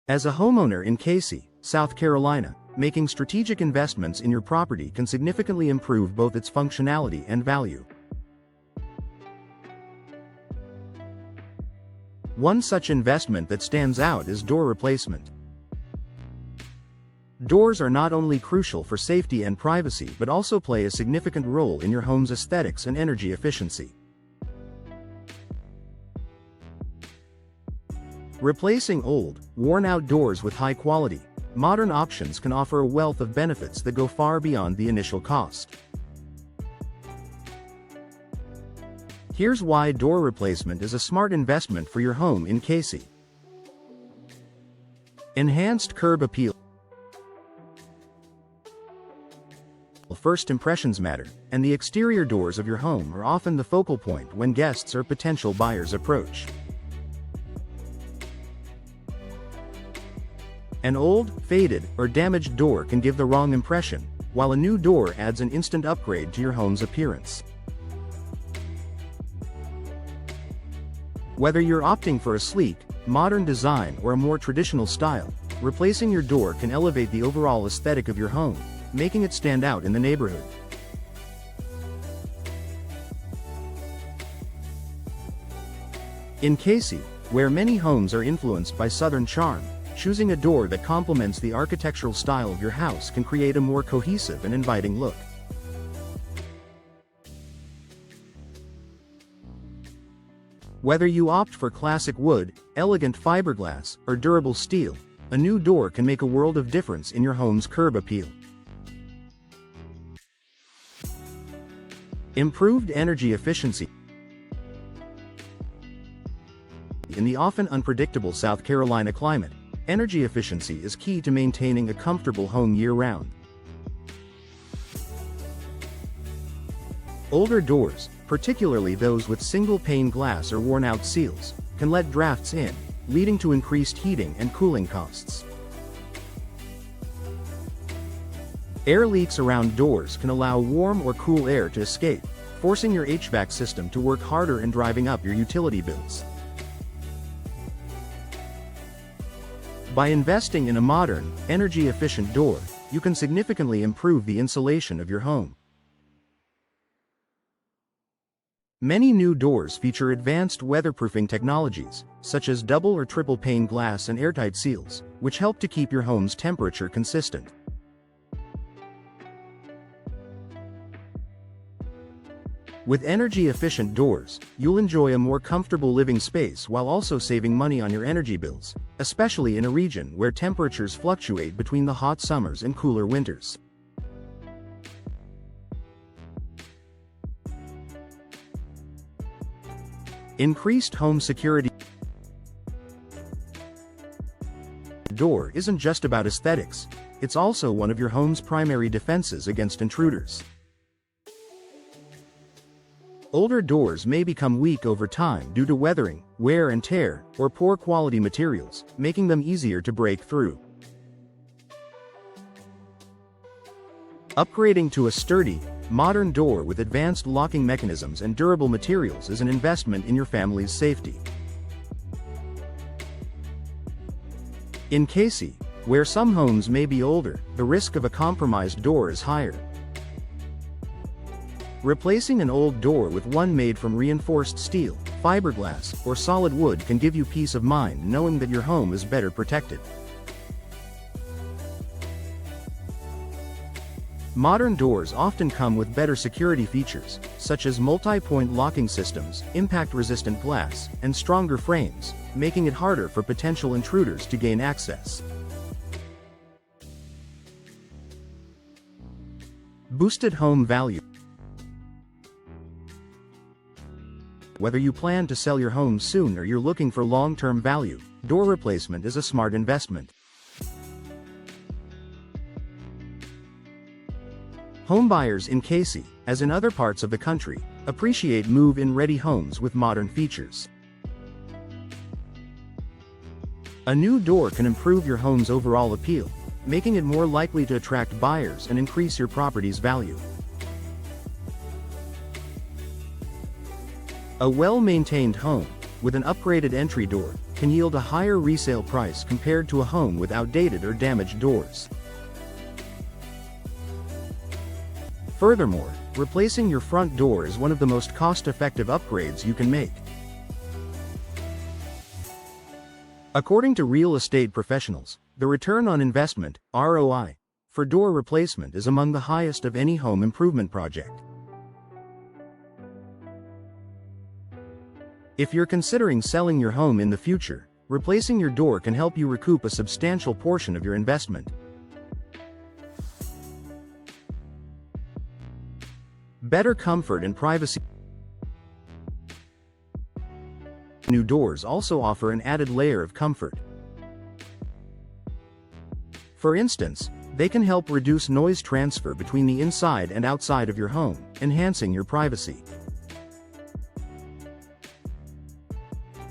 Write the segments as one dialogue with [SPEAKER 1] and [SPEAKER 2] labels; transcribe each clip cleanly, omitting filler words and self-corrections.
[SPEAKER 1] As a homeowner in Cayce, South Carolina, making strategic investments in your property can significantly improve both its functionality and value. One such investment that stands out is door replacement. Doors are not only crucial for safety and privacy but also play a significant role in your home's aesthetics and energy efficiency. Replacing old, worn-out doors with high-quality, modern options can offer a wealth of benefits that go far beyond the initial cost. Here's why door replacement is a smart investment for your home in Cayce. Enhanced curb appeal. First impressions matter, and the exterior doors of your home are often the focal point when guests or potential buyers approach. An old, faded, or damaged door can give the wrong impression, while a new door adds an instant upgrade to your home's appearance. Whether you're opting for a sleek, modern design or a more traditional style, replacing your door can elevate the overall aesthetic of your home, making it stand out in the neighborhood. In Cayce, where many homes are influenced by Southern charm, choosing a door that complements the architectural style of your house can create a more cohesive and inviting look. Whether you opt for classic wood, elegant fiberglass, or durable steel, a new door can make a world of difference in your home's curb appeal. Improved energy efficiency. In the often unpredictable South Carolina climate, energy efficiency is key to maintaining a comfortable home year-round. Older doors, particularly those with single-pane glass or worn-out seals, can let drafts in, leading to increased heating and cooling costs. Air leaks around doors can allow warm or cool air to escape, forcing your HVAC system to work harder and driving up your utility bills. By investing in a modern, energy-efficient door, you can significantly improve the insulation of your home. Many new doors feature advanced weatherproofing technologies, such as double or triple pane glass and airtight seals, which help to keep your home's temperature consistent. With energy-efficient doors, you'll enjoy a more comfortable living space while also saving money on your energy bills, especially in a region where temperatures fluctuate between the hot summers and cooler winters. Increased home security. The door isn't just about aesthetics, it's also one of your home's primary defenses against intruders. Older doors may become weak over time due to weathering, wear and tear, or poor quality materials, making them easier to break through. Upgrading to a sturdy, modern door with advanced locking mechanisms and durable materials is an investment in your family's safety. In Cayce, where some homes may be older, the risk of a compromised door is higher. Replacing an old door with one made from reinforced steel, fiberglass, or solid wood can give you peace of mind knowing that your home is better protected. Modern doors often come with better security features, such as multi-point locking systems, impact-resistant glass, and stronger frames, making it harder for potential intruders to gain access. Boosted home value. Whether you plan to sell your home soon or you're looking for long-term value, door replacement is a smart investment. Homebuyers in Cayce, as in other parts of the country, appreciate move-in-ready homes with modern features. A new door can improve your home's overall appeal, making it more likely to attract buyers and increase your property's value. A well-maintained home, with an upgraded entry door, can yield a higher resale price compared to a home with outdated or damaged doors. Furthermore, replacing your front door is one of the most cost-effective upgrades you can make. According to real estate professionals, the return on investment, ROI, for door replacement is among the highest of any home improvement project. If you're considering selling your home in the future, replacing your door can help you recoup a substantial portion of your investment. Better comfort and privacy. New doors also offer an added layer of comfort. For instance, they can help reduce noise transfer between the inside and outside of your home, enhancing your privacy.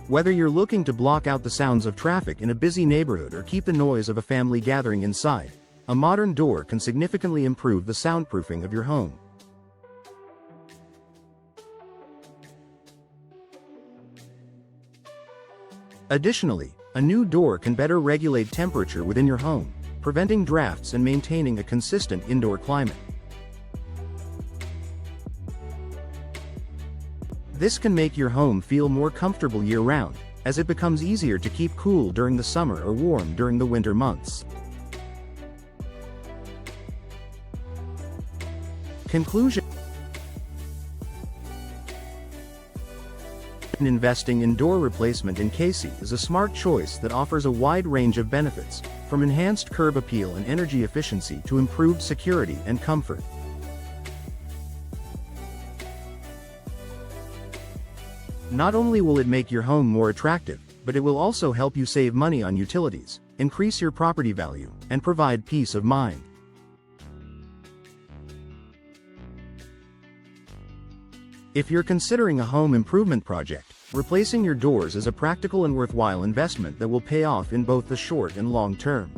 [SPEAKER 1] Whether you're looking to block out the sounds of traffic in a busy neighborhood or keep the noise of a family gathering inside, a modern door can significantly improve the soundproofing of your home. Additionally, a new door can better regulate temperature within your home, preventing drafts and maintaining a consistent indoor climate. This can make your home feel more comfortable year-round, as it becomes easier to keep cool during the summer or warm during the winter months. Conclusion: investing in door replacement in Cayce is a smart choice that offers a wide range of benefits, from enhanced curb appeal and energy efficiency to improved security and comfort. Not only will it make your home more attractive, but it will also help you save money on utilities, increase your property value, and provide peace of mind. If you're considering a home improvement project, replacing your doors is a practical and worthwhile investment that will pay off in both the short and long term.